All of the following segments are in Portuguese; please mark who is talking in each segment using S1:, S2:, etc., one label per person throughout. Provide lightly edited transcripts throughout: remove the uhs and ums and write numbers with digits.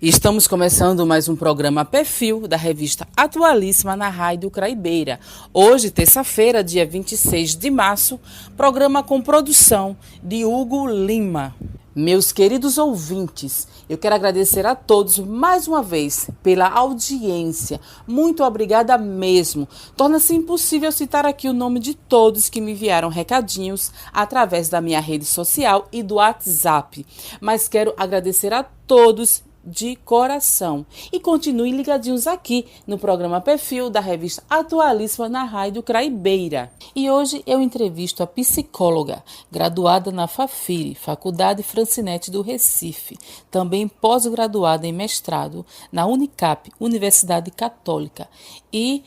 S1: Estamos começando mais um programa Perfil da revista Atualíssima na Rádio Craibeira. Hoje, terça-feira, dia 26 de março, programa com produção de Hugo Lima. Meus queridos ouvintes, eu quero agradecer a todos mais uma vez pela audiência. Muito obrigada mesmo. Torna-se impossível citar aqui o nome de todos que me enviaram recadinhos através da minha rede social e do WhatsApp. Mas quero agradecer a todos de coração. E continuem ligadinhos aqui no programa Perfil da revista Atualíssima na Rádio Craibeira. E hoje eu entrevisto a psicóloga, graduada na FAFIRE, Faculdade Francinete do Recife, também pós-graduada em mestrado na Unicap, Universidade Católica, e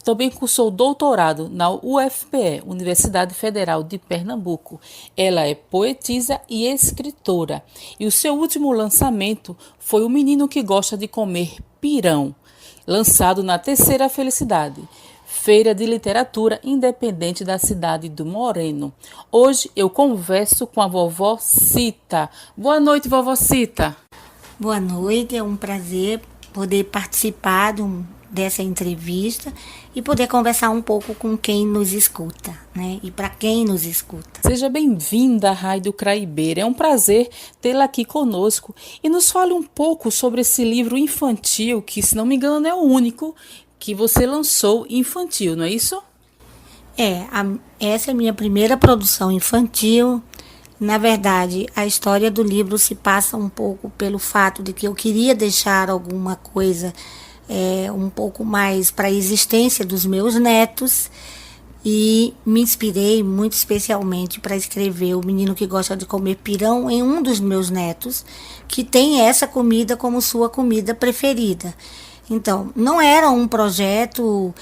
S1: também cursou doutorado na UFPE, Universidade Federal de Pernambuco. Ela é poetisa e escritora, e o seu último lançamento foi O Menino que Gosta de Comer Pirão, lançado na Terceira Felicidade, Feira de Literatura Independente da cidade do Moreno. Hoje eu converso com a vovó Cita. Boa noite, vovó Cita.
S2: Boa noite, é um prazer poder participar dessa entrevista e poder conversar um pouco com quem nos escuta, né? E para quem nos escuta.
S1: Seja bem-vinda à Rádio Craibeira. É um prazer tê-la aqui conosco. E nos fale um pouco sobre esse livro infantil, que, se não me engano, é o único que você lançou infantil, não é isso?
S2: Essa é a minha primeira produção infantil. Na verdade, a história do livro se passa um pouco pelo fato de que eu queria deixar alguma coisa um pouco mais para a existência dos meus netos, e me inspirei muito especialmente para escrever O Menino que Gosta de Comer Pirão em um dos meus netos, que tem essa comida como sua comida preferida. Então, não era um projeto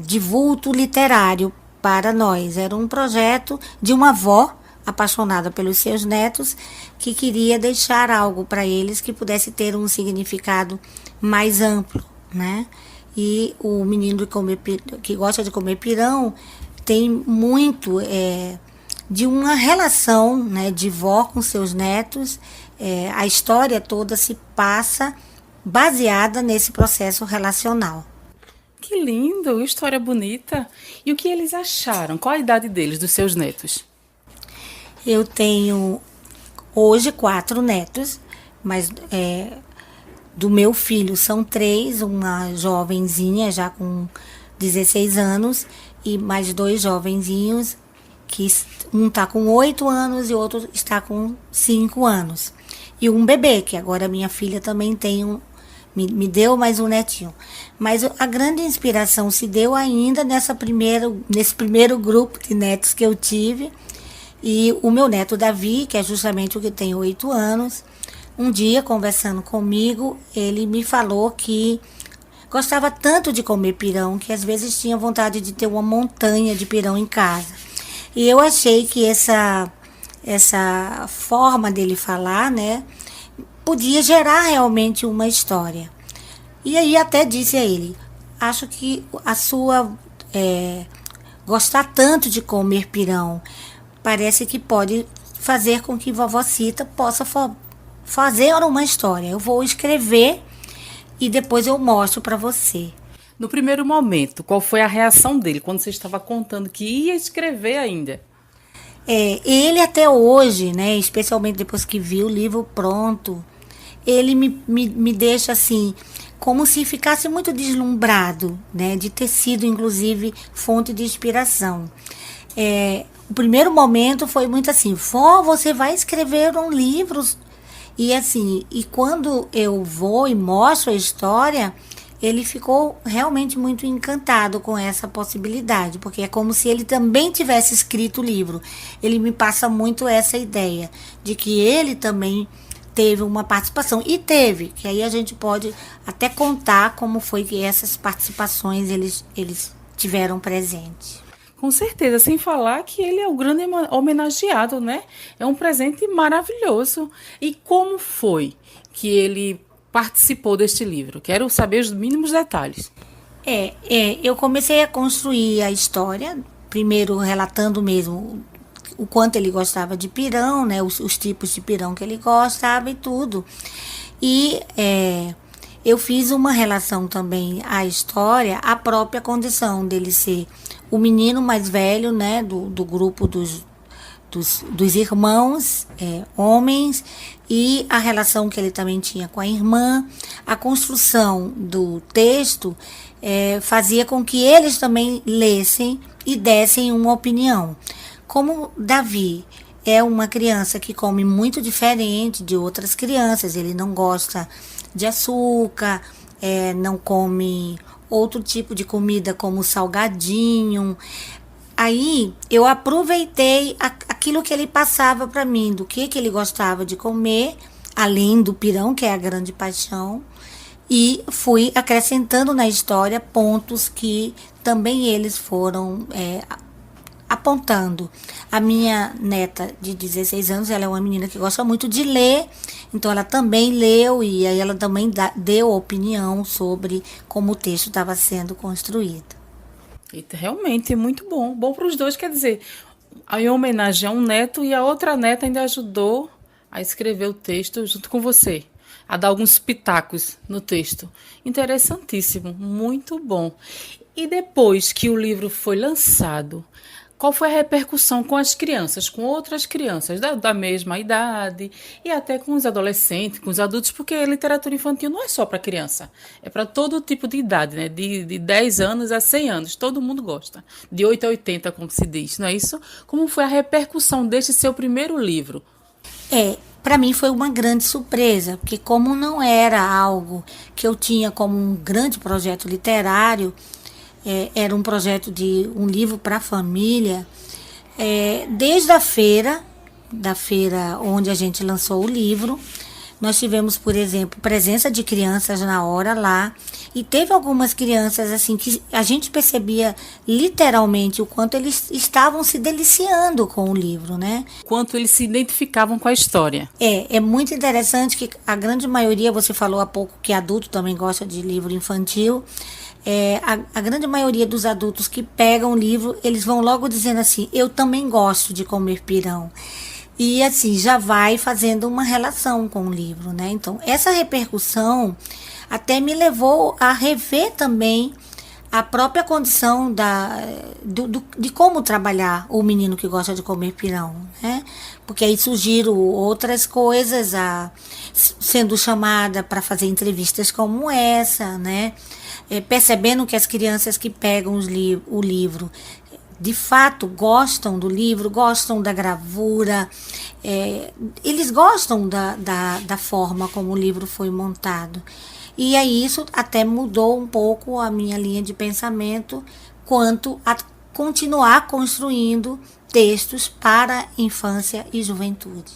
S2: de vulto literário para nós, era um projeto de uma avó apaixonada pelos seus netos, que queria deixar algo para eles que pudesse ter um significado mais amplo, né? E O Menino que Gosta de Comer Pirão tem muito de uma relação, né, de vó com seus netos. A história toda se passa baseada nesse processo relacional.
S1: Que lindo, história bonita. E o que eles acharam? Qual a idade deles, dos seus netos?
S2: Eu tenho hoje 4 netos, mas do meu filho são 3, uma jovenzinha já com 16 anos e mais 2 jovenzinhos, que um está com 8 anos e o outro está com 5 anos. E um bebê, que agora minha filha também tem me deu mais um netinho. Mas a grande inspiração se deu ainda nesse primeiro grupo de netos que eu tive. E o meu neto Davi, que é justamente o que tem 8 anos, um dia, conversando comigo, ele me falou que gostava tanto de comer pirão, que às vezes tinha vontade de ter uma montanha de pirão em casa. E eu achei que essa forma dele falar, né, podia gerar realmente uma história. E aí até disse a ele, acho que a sua gostar tanto de comer pirão parece que pode fazer com que vovó Cita possa fazer uma história. Eu vou escrever e depois eu mostro para você.
S1: No primeiro momento, qual foi a reação dele quando você estava contando que ia escrever ainda?
S2: Ele até hoje, né, especialmente depois que viu o livro pronto, ele me deixa assim, como se ficasse muito deslumbrado, né, de ter sido inclusive fonte de inspiração. O primeiro momento foi muito assim, vó, você vai escrever um livro? E assim, e quando eu vou e mostro a história, ele ficou realmente muito encantado com essa possibilidade, porque é como se ele também tivesse escrito o livro. Ele me passa muito essa ideia de que ele também teve uma participação, e teve, que aí a gente pode até contar como foi que essas participações eles tiveram presente.
S1: Com certeza, sem falar que ele é o grande homenageado, né? É um presente maravilhoso. E como foi que ele participou deste livro? Quero saber os mínimos detalhes.
S2: Eu comecei a construir a história, primeiro relatando mesmo o quanto ele gostava de pirão, né? Os tipos de pirão que ele gostava e tudo. E eu fiz uma relação também à história, à própria condição dele ser o menino mais velho, né, do grupo dos irmãos, homens, e a relação que ele também tinha com a irmã. A construção do texto fazia com que eles também lessem e dessem uma opinião. Como Davi é uma criança que come muito diferente de outras crianças, ele não gosta de açúcar, não come outro tipo de comida como salgadinho. Aí eu aproveitei aquilo que ele passava para mim, do que ele gostava de comer, além do pirão, que é a grande paixão, e fui acrescentando na história pontos que também eles foram apontando. A minha neta de 16 anos, ela é uma menina que gosta muito de ler, então ela também leu e aí ela também deu opinião sobre como o texto estava sendo construído.
S1: E realmente é muito bom. Bom para os dois, quer dizer, em homenagem a um neto, e a outra neta ainda ajudou a escrever o texto junto com você, a dar alguns pitacos no texto. Interessantíssimo, muito bom. E depois que o livro foi lançado, qual foi a repercussão com as crianças, com outras crianças da mesma idade e até com os adolescentes, com os adultos, porque a literatura infantil não é só para criança, é para todo tipo de idade, né? De 10 anos a 100 anos, todo mundo gosta. De 8 a 80, como se diz, não é isso? Como foi a repercussão deste seu primeiro livro?
S2: Para mim foi uma grande surpresa, porque como não era algo que eu tinha como um grande projeto literário, era um projeto de um livro para a família, desde a feira onde a gente lançou o livro, nós tivemos, por exemplo, presença de crianças na hora lá, e teve algumas crianças assim que a gente percebia literalmente o quanto eles estavam se deliciando com o livro, né?
S1: Quanto eles se identificavam com a história.
S2: É muito interessante que a grande maioria, você falou há pouco que adulto também gosta de livro infantil, a grande maioria dos adultos que pegam o livro, eles vão logo dizendo assim, eu também gosto de comer pirão. E assim, já vai fazendo uma relação com o livro, né? Então, essa repercussão até me levou a rever também a própria condição de como trabalhar o menino que gosta de comer pirão, né? Porque aí surgiram outras coisas, sendo chamada para fazer entrevistas como essa, né? Percebendo que as crianças que pegam o livro de fato gostam do livro, gostam da gravura, eles gostam da forma como o livro foi montado. E aí isso até mudou um pouco a minha linha de pensamento quanto a continuar construindo textos para infância e juventude.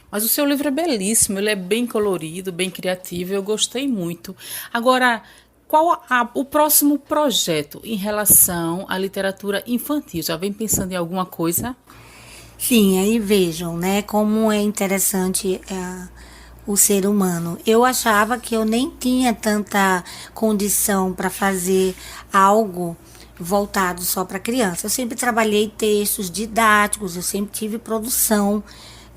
S1: Mas o seu livro é belíssimo, ele é bem colorido, bem criativo, eu gostei muito. Agora, qual o próximo projeto em relação à literatura infantil? Já vem pensando em alguma coisa?
S2: Sim, aí vejam, né, como é interessante o ser humano. Eu achava que eu nem tinha tanta condição para fazer algo voltado só para criança. Eu sempre trabalhei textos didáticos, eu sempre tive produção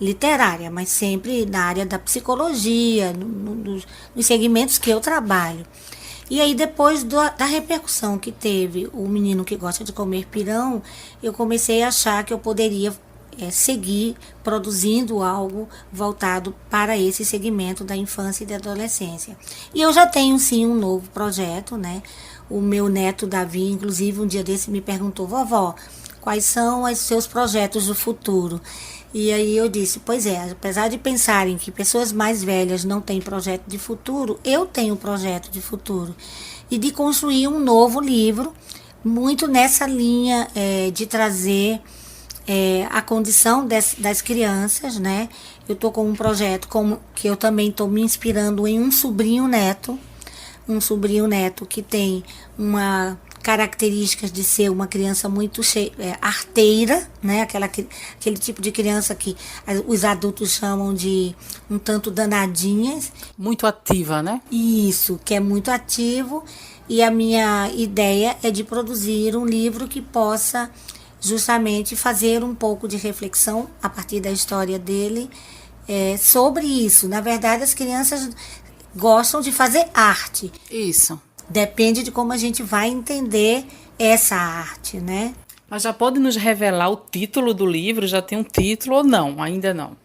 S2: literária, mas sempre na área da psicologia, nos segmentos que eu trabalho. E aí, depois da repercussão que teve o menino que gosta de comer pirão, eu comecei a achar que eu poderia seguir produzindo algo voltado para esse segmento da infância e da adolescência. E eu já tenho, sim, um novo projeto, né? O meu neto Davi, inclusive, um dia desse me perguntou, vovó, quais são os seus projetos do futuro? E aí eu disse, pois é, apesar de pensarem que pessoas mais velhas não têm projeto de futuro, eu tenho projeto de futuro. E de construir um novo livro, muito nessa linha de trazer a condição das crianças, né? Eu estou com um projeto que eu também estou me inspirando em um sobrinho neto que tem uma características de ser uma criança muito arteira, né? Aquele tipo de criança que os adultos chamam de um tanto danadinhas.
S1: Muito ativa, né?
S2: Isso, que é muito ativo. E a minha ideia é de produzir um livro que possa justamente fazer um pouco de reflexão a partir da história dele sobre isso. Na verdade, as crianças gostam de fazer arte.
S1: Isso.
S2: Depende de como a gente vai entender essa arte, né?
S1: Mas já pode nos revelar o título do livro? Já tem um título ou não? Ainda não.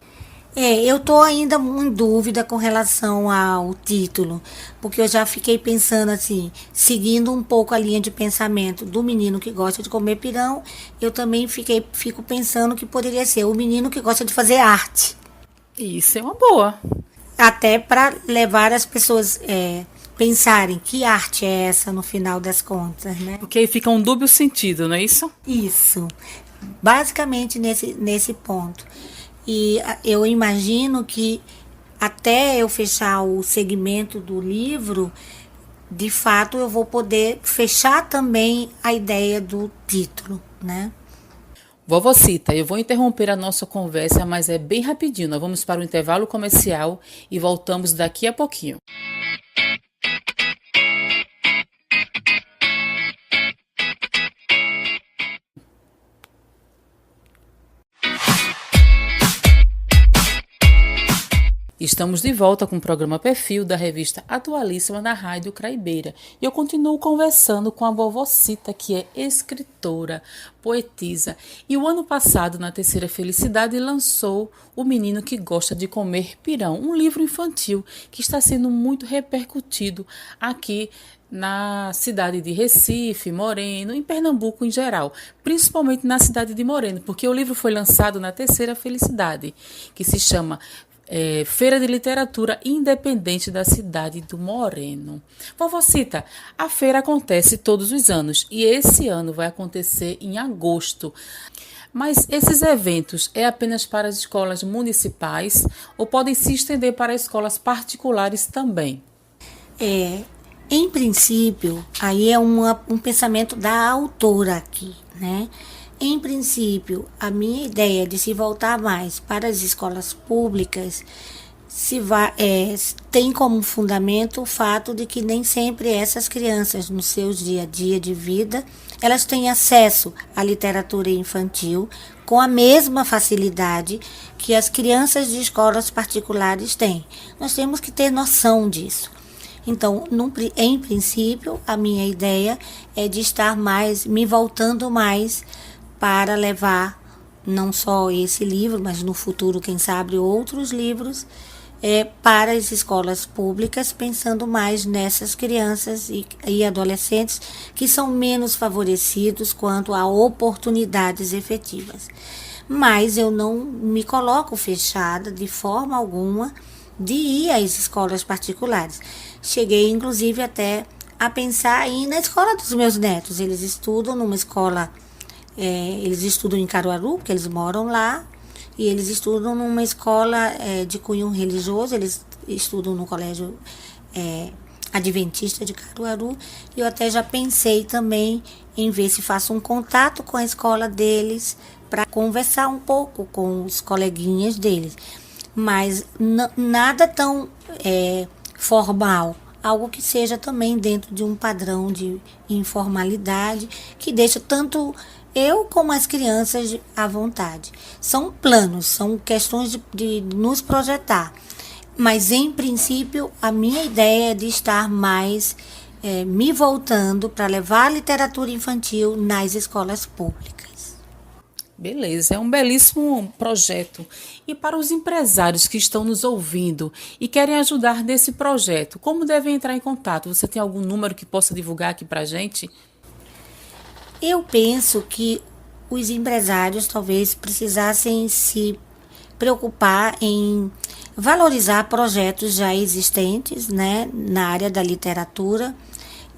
S2: Eu estou ainda em dúvida com relação ao título, porque eu já fiquei pensando assim, seguindo um pouco a linha de pensamento do menino que gosta de comer pirão, eu também fico pensando que poderia ser o menino que gosta de fazer arte.
S1: Isso é uma boa.
S2: Até para levar as pessoas pensarem que arte é essa no final das contas, né?
S1: Porque aí fica um dúbio sentido, não é isso?
S2: Isso, basicamente nesse ponto. E eu imagino que até eu fechar o segmento do livro, de fato eu vou poder fechar também a ideia do título, né?
S1: Vovocita, eu vou interromper a nossa conversa, mas é bem rapidinho. Nós vamos para o intervalo comercial e voltamos daqui a pouquinho. Estamos de volta com o programa Perfil da revista Atualíssima na Rádio Craibeira. E eu continuo conversando com a Vovocita, que é escritora, poetisa. E o ano passado, na Terceira Felicidade, lançou O Menino que Gosta de Comer Pirão, um livro infantil que está sendo muito repercutido aqui na cidade de Recife, Moreno, em Pernambuco em geral, principalmente na cidade de Moreno, porque o livro foi lançado na Terceira Felicidade, que se chama Feira de Literatura Independente da cidade do Moreno. Vovocita, a feira acontece todos os anos e esse ano vai acontecer em agosto. Mas esses eventos é apenas para as escolas municipais ou podem se estender para escolas particulares também?
S2: Em princípio, aí é um pensamento da autora aqui, né? Em princípio, a minha ideia de se voltar mais para as escolas públicas tem como fundamento o fato de que nem sempre essas crianças, no seu dia a dia de vida, elas têm acesso à literatura infantil com a mesma facilidade que as crianças de escolas particulares têm. Nós temos que ter noção disso. Então, em princípio, a minha ideia é de estar me voltando mais para levar não só esse livro, mas no futuro, quem sabe, outros livros para as escolas públicas, pensando mais nessas crianças e adolescentes que são menos favorecidos quanto a oportunidades efetivas. Mas eu não me coloco fechada de forma alguma de ir às escolas particulares. Cheguei, inclusive, até a pensar em ir na escola dos meus netos. Eles estudam numa escola, eles estudam em Caruaru, porque eles moram lá, e eles estudam numa escola de cunho religioso, eles estudam no colégio adventista de Caruaru, e eu até já pensei também em ver se faço um contato com a escola deles para conversar um pouco com os coleguinhas deles. Mas nada tão formal, algo que seja também dentro de um padrão de informalidade, que deixa tanto eu como as crianças à vontade. São planos, são questões de nos projetar, mas em princípio a minha ideia é de estar mais me voltando para levar a literatura infantil nas escolas públicas.
S1: Beleza, é um belíssimo projeto. E para os empresários que estão nos ouvindo e querem ajudar nesse projeto, como devem entrar em contato? Você tem algum número que possa divulgar aqui para a gente?
S2: Eu penso que os empresários talvez precisassem se preocupar em valorizar projetos já existentes, né, na área da literatura.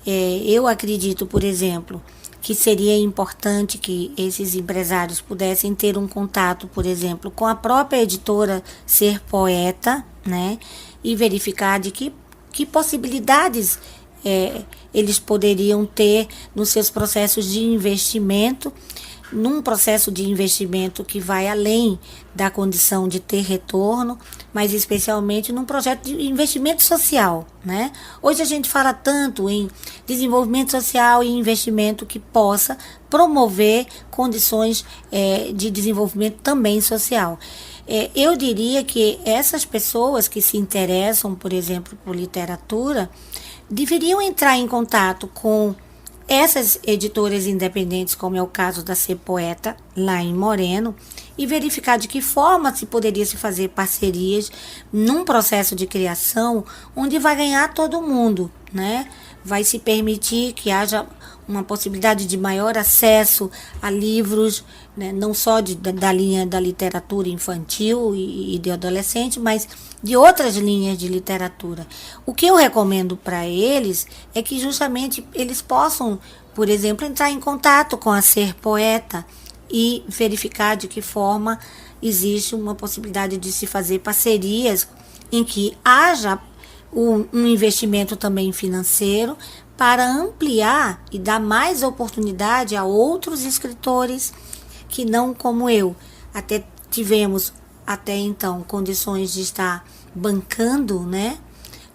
S2: Eu acredito, por exemplo, que seria importante que esses empresários pudessem ter um contato, por exemplo, com a própria editora Ser Poeta, né, e verificar de que possibilidades eles poderiam ter nos seus processos de investimento, num processo de investimento que vai além da condição de ter retorno, mas especialmente num projeto de investimento social, né? Hoje a gente fala tanto em desenvolvimento social e investimento que possa promover condições de desenvolvimento também social. Eu diria que essas pessoas que se interessam, por exemplo, por literatura, deveriam entrar em contato com essas editoras independentes, como é o caso da Ser Poeta, lá em Moreno, e verificar de que forma se poderia se fazer parcerias num processo de criação onde vai ganhar todo mundo, né? Vai se permitir que haja uma possibilidade de maior acesso a livros, né? Não só da linha da literatura infantil e de adolescente, mas de outras linhas de literatura. O que eu recomendo para eles é que justamente eles possam, por exemplo, entrar em contato com a Ser Poeta e verificar de que forma existe uma possibilidade de se fazer parcerias em que haja um investimento também financeiro para ampliar e dar mais oportunidade a outros escritores que não como eu. Até tivemos até então condições de estar bancando, né?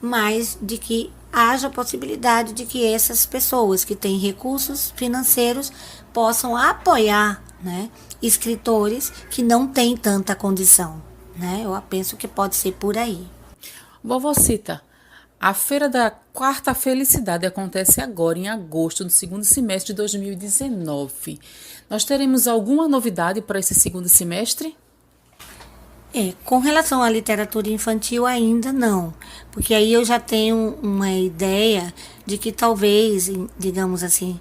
S2: Mas de que haja possibilidade de que essas pessoas que têm recursos financeiros possam apoiar, né, escritores que não têm tanta condição, né? Eu penso que pode ser por aí.
S1: Vovocita, a Feira da Quarta Felicidade acontece agora, em agosto, no segundo semestre de 2019. Nós teremos alguma novidade para esse segundo semestre?
S2: Com relação à literatura infantil, ainda não, porque aí eu já tenho uma ideia de que talvez, digamos assim,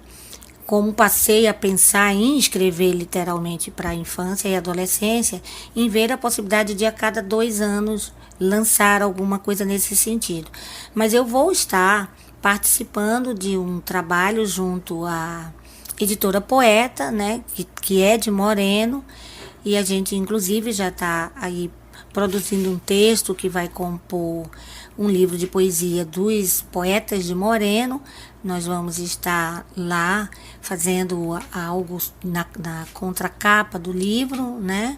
S2: como passei a pensar em escrever literalmente para a infância e adolescência, em ver a possibilidade de a cada 2 anos lançar alguma coisa nesse sentido. Mas eu vou estar participando de um trabalho junto à editora Poeta, né, que é de Moreno, e a gente inclusive já está aí produzindo um texto que vai compor um livro de poesia dos poetas de Moreno. Nós vamos estar lá fazendo algo na contracapa do livro, né?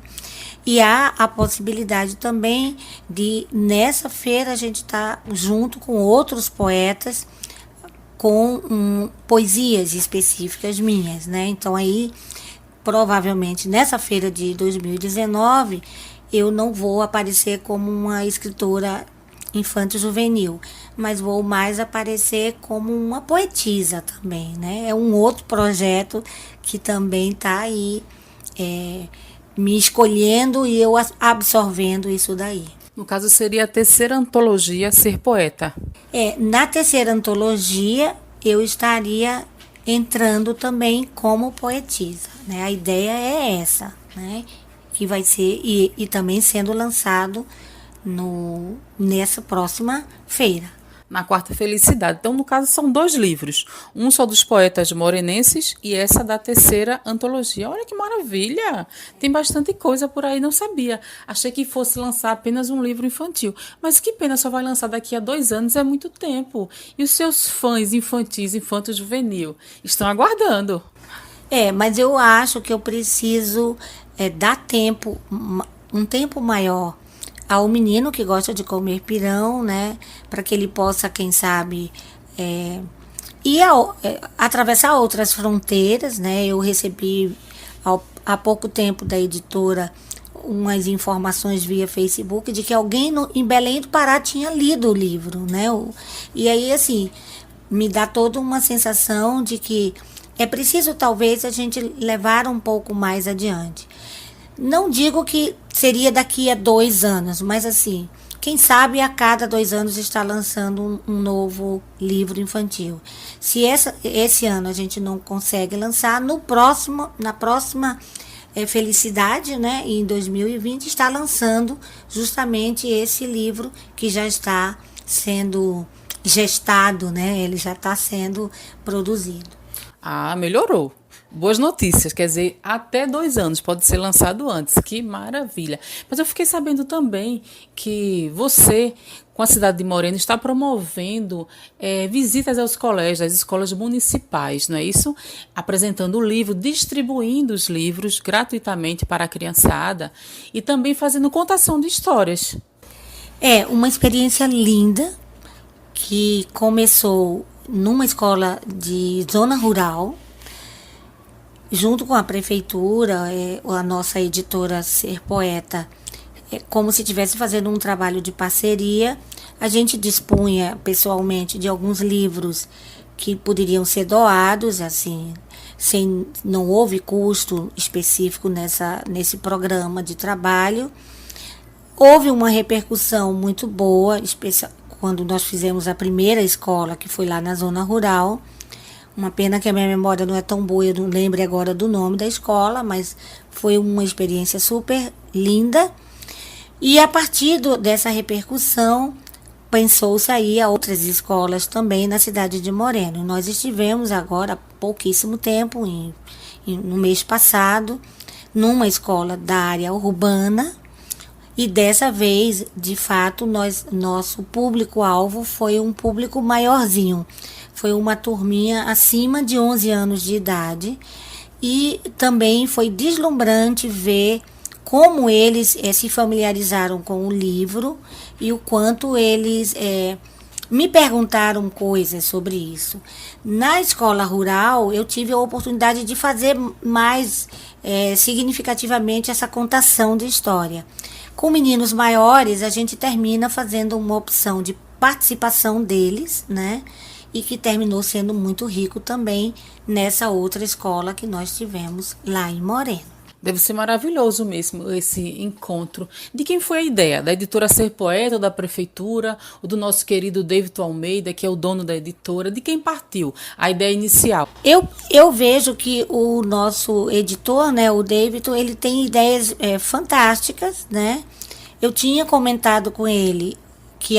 S2: E há a possibilidade também de, nessa feira, a gente estar junto com outros poetas com poesias específicas minhas, né? Então aí, provavelmente, nessa feira de 2019, eu não vou aparecer como uma escritora infanto-juvenil, mas vou mais aparecer como uma poetisa também, né? É um outro projeto que também está aí me escolhendo e eu absorvendo isso daí.
S1: No caso, seria a terceira antologia Ser Poeta.
S2: Na terceira antologia, eu estaria entrando também como poetisa, né? A ideia é essa, né? Que vai ser, e também sendo lançado nessa próxima feira.
S1: Na Quarta Felicidade. Então, no caso, são 2 livros. Um só dos poetas morenenses e essa da terceira antologia. Olha que maravilha! Tem bastante coisa por aí, não sabia. Achei que fosse lançar apenas um livro infantil. Mas que pena, só vai lançar daqui a 2 anos, é muito tempo. E os seus fãs infantis, infanto-juvenil, estão aguardando.
S2: Mas eu acho que eu preciso dar tempo, um tempo maior ao menino que gosta de comer pirão, né? Para que ele possa, quem sabe, atravessar outras fronteiras, né? Eu recebi há pouco tempo da editora umas informações via Facebook de que alguém em Belém do Pará tinha lido o livro, né? E aí, assim, me dá toda uma sensação de que é preciso, talvez, a gente levar um pouco mais adiante. Não digo que seria daqui a 2 anos, mas assim, quem sabe a cada 2 anos está lançando um novo livro infantil. Se esse ano a gente não consegue lançar, na próxima Felicidade, né, em 2020, está lançando justamente esse livro que já está sendo gestado, né, ele já está sendo produzido.
S1: Melhorou. Boas notícias, quer dizer, até 2 anos, pode ser lançado antes, que maravilha. Mas eu fiquei sabendo também que você, com a cidade de Moreno, está promovendo visitas aos colégios, às escolas municipais, não é isso? Apresentando o livro, distribuindo os livros gratuitamente para a criançada e também fazendo contação de histórias.
S2: É uma experiência linda que começou numa escola de zona rural, junto com a prefeitura, a nossa editora Ser Poeta como se estivesse fazendo um trabalho de parceria. A gente dispunha pessoalmente de alguns livros que poderiam ser doados, assim, não houve custo específico nesse programa de trabalho. Houve uma repercussão muito boa, especial quando nós fizemos a primeira escola, que foi lá na zona rural. Uma pena que a minha memória não é tão boa, eu não lembro agora do nome da escola, mas foi uma experiência super linda. E a partir dessa repercussão, pensou-se aí a outras escolas também na cidade de Moreno. Nós estivemos agora há pouquíssimo tempo, no mês passado, numa escola da área urbana, e dessa vez, de fato, nosso público-alvo foi um público maiorzinho. Foi uma turminha acima de 11 anos de idade, e também foi deslumbrante ver como eles se familiarizaram com o livro e o quanto eles me perguntaram coisas sobre isso. Na escola rural, eu tive a oportunidade de fazer mais significativamente essa contação de história. Com meninos maiores, a gente termina fazendo uma opção de participação deles, né? E que terminou sendo muito rico também nessa outra escola que nós tivemos lá em Moreno.
S1: Deve ser maravilhoso mesmo esse encontro. De quem foi a ideia? Da editora Ser Poeta, ou da prefeitura, ou do nosso querido David Almeida, que é o dono da editora? De quem partiu a ideia inicial?
S2: Eu vejo que o nosso editor, né, o David, ele tem ideias fantásticas, né? Eu tinha comentado com ele que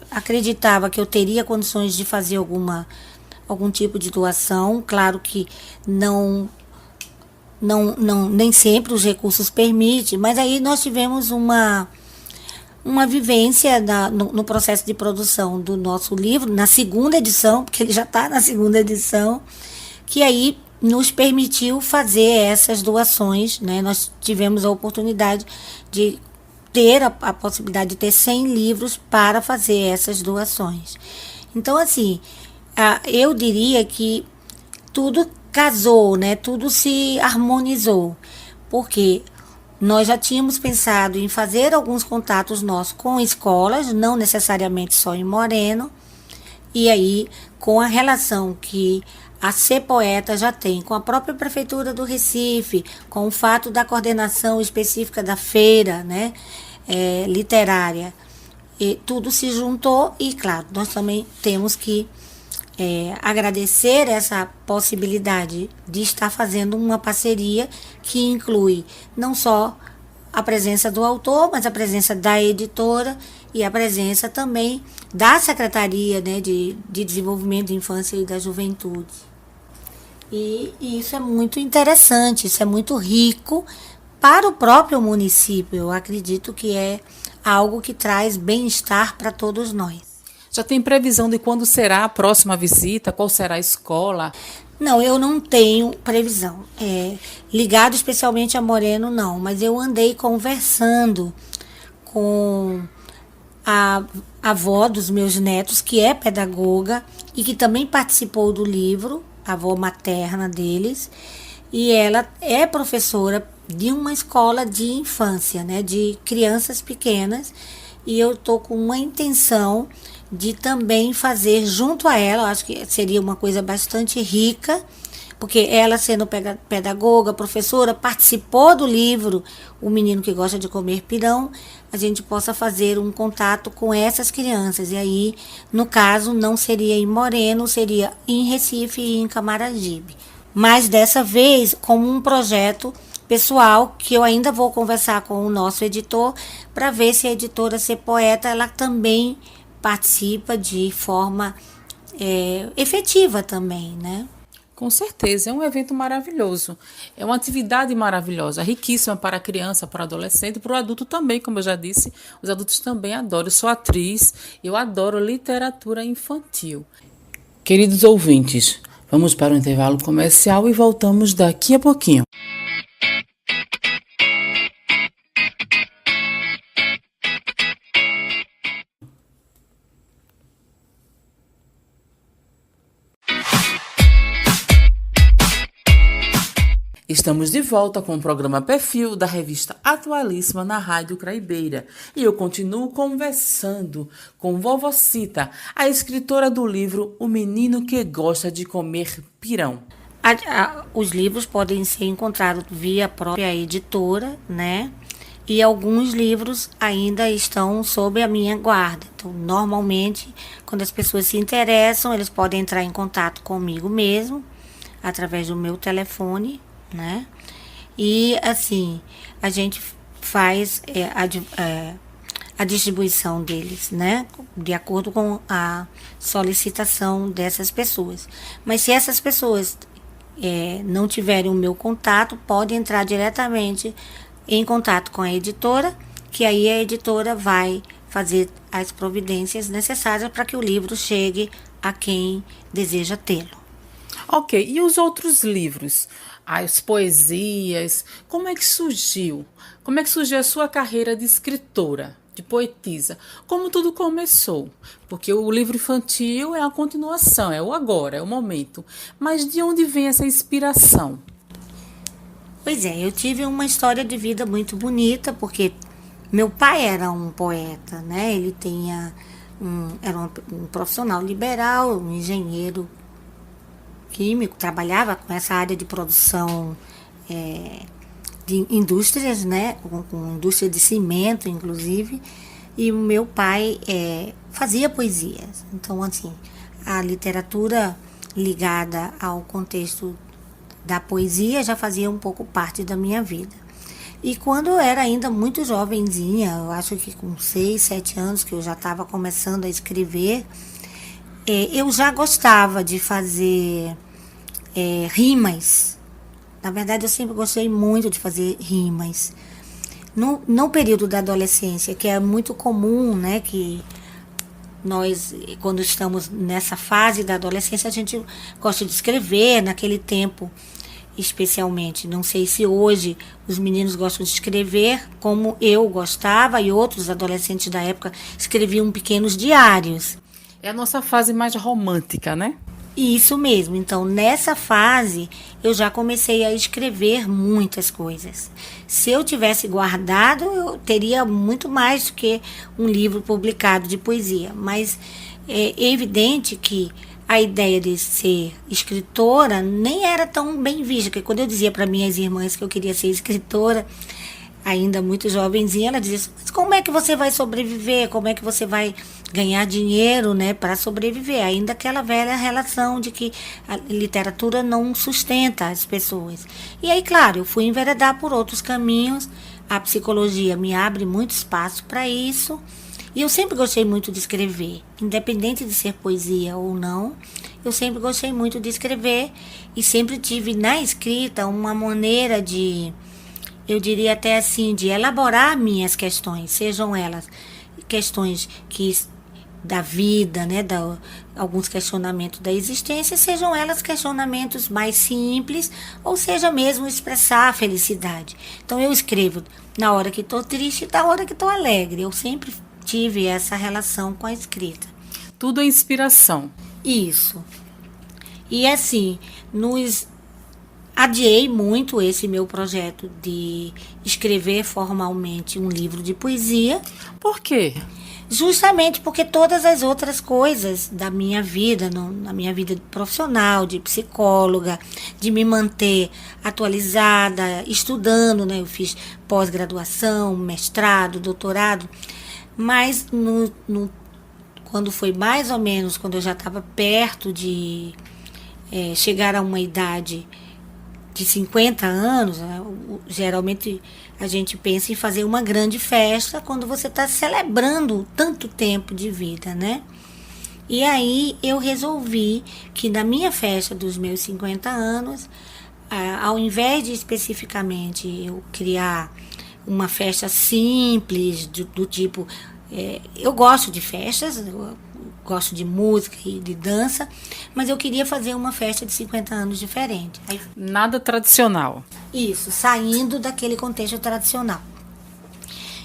S2: acreditava que eu teria condições de fazer algum tipo de doação. Claro que nem sempre os recursos permitem, mas aí nós tivemos uma vivência no processo de produção do nosso livro, na segunda edição, porque ele já está na segunda edição, que aí nos permitiu fazer essas doações, né? Nós tivemos a oportunidade de ter a possibilidade de ter 100 livros para fazer essas doações. Então, assim, eu diria que tudo casou, né? Tudo se harmonizou, porque nós já tínhamos pensado em fazer alguns contatos nossos com escolas, não necessariamente só em Moreno, e aí com a relação que a Ser Poeta já tem com a própria Prefeitura do Recife, com o fato da coordenação específica da feira, né, literária, e tudo se juntou e, claro, nós também temos que agradecer essa possibilidade de estar fazendo uma parceria que inclui não só a presença do autor, mas a presença da editora e a presença também da Secretaria, né, de Desenvolvimento da Infância e da Juventude. E isso é muito interessante, isso é muito rico para o próprio município. Eu acredito que é algo que traz bem-estar para todos nós.
S1: Já tem previsão de quando será a próxima visita? Qual será a escola?
S2: Não, eu não tenho previsão. Ligado especialmente a Moreno, não. Mas eu andei conversando com a avó dos meus netos, que é pedagoga e que também participou do livro, a avó materna deles. E ela é professora de uma escola de infância, né, de crianças pequenas. E eu estou com uma intenção de também fazer junto a ela, eu acho que seria uma coisa bastante rica, porque ela sendo pedagoga, professora, participou do livro O Menino que Gosta de Comer Pirão, a gente possa fazer um contato com essas crianças. E aí, no caso, não seria em Moreno, seria em Recife e em Camaragibe. Mas dessa vez, como um projeto pessoal, que eu ainda vou conversar com o nosso editor, para ver se a editora Ser Poeta, ela também participa de forma efetiva também, né?
S1: Com certeza, é um evento maravilhoso. É uma atividade maravilhosa, riquíssima para a criança, para o adolescente e para o adulto também, como eu já disse. Os adultos também adoram. Eu sou atriz, eu adoro literatura infantil. Queridos ouvintes, vamos para o intervalo comercial e voltamos daqui a pouquinho. Estamos de volta com o programa Perfil da revista Atualíssima na Rádio Craibeira. E eu continuo conversando com Vovocita, a escritora do livro O Menino que Gosta de Comer Pirão.
S2: Os livros podem ser encontrados via a própria editora, né? E alguns livros ainda estão sob a minha guarda. Então, normalmente, quando as pessoas se interessam, eles podem entrar em contato comigo mesmo, através do meu telefone, né? E, assim, a gente faz a distribuição deles, né? De acordo com a solicitação dessas pessoas. Mas se essas pessoas não tiverem o meu contato, podem entrar diretamente em contato com a editora, que aí a editora vai fazer as providências necessárias para que o livro chegue a quem deseja tê-lo.
S1: Ok, e os outros livros? As poesias, como é que surgiu? Como é que surgiu a sua carreira de escritora, de poetisa? Como tudo começou? Porque o livro infantil é a continuação, é o agora, é o momento. Mas de onde vem essa inspiração?
S2: Pois é, eu tive uma história de vida muito bonita, porque meu pai era um poeta, né? Ele era um profissional liberal, um engenheiro químico, trabalhava com essa área de produção de indústrias, né? Com indústria de cimento, inclusive. E o meu pai fazia poesias. Então, assim, a literatura ligada ao contexto da poesia já fazia um pouco parte da minha vida. E quando eu era ainda muito jovenzinha, eu acho que com 6, 7 anos, que eu já estava começando a escrever, eu já gostava de fazer rimas. Na verdade, eu sempre gostei muito de fazer rimas. No período da adolescência, que é muito comum, né, que nós, quando estamos nessa fase da adolescência, a gente gosta de escrever naquele tempo, especialmente. Não sei se hoje os meninos gostam de escrever como eu gostava e outros adolescentes da época escreviam pequenos diários.
S1: É a nossa fase mais romântica, né?
S2: Isso mesmo. Então, nessa fase, eu já comecei a escrever muitas coisas. Se eu tivesse guardado, eu teria muito mais do que um livro publicado de poesia. Mas é evidente que a ideia de ser escritora nem era tão bem vista. Porque quando eu dizia para minhas irmãs que eu queria ser escritora, ainda muito jovenzinha, ela dizia: mas como é que você vai sobreviver? Como é que você vai ganhar dinheiro, né, para sobreviver? Ainda aquela velha relação de que a literatura não sustenta as pessoas. E aí, claro, eu fui enveredar por outros caminhos. A psicologia me abre muito espaço para isso. E eu sempre gostei muito de escrever, independente de ser poesia ou não. Eu sempre gostei muito de escrever e sempre tive na escrita uma maneira de, eu diria até assim, de elaborar minhas questões, sejam elas questões da vida, né, alguns questionamentos da existência, sejam elas questionamentos mais simples, ou seja mesmo expressar a felicidade. Então eu escrevo na hora que estou triste e na hora que estou alegre. Eu sempre tive essa relação com a escrita.
S1: Tudo é inspiração.
S2: Isso. E assim, adiei muito esse meu projeto de escrever formalmente um livro de poesia.
S1: Por quê?
S2: Justamente porque todas as outras coisas da minha vida, na minha vida profissional, de psicóloga, de me manter atualizada, estudando, né? Eu fiz pós-graduação, mestrado, doutorado, mas quando foi mais ou menos, quando eu já estava perto de chegar a uma idade de 50 anos, né? Geralmente a gente pensa em fazer uma grande festa quando você está celebrando tanto tempo de vida, né? E aí eu resolvi que na minha festa dos meus 50 anos, ao invés de especificamente eu criar uma festa simples, do tipo... eu gosto de festas, eu gosto de música e de dança, mas eu queria fazer uma festa de 50 anos diferente. Aí,
S1: nada tradicional.
S2: Isso, saindo daquele contexto tradicional.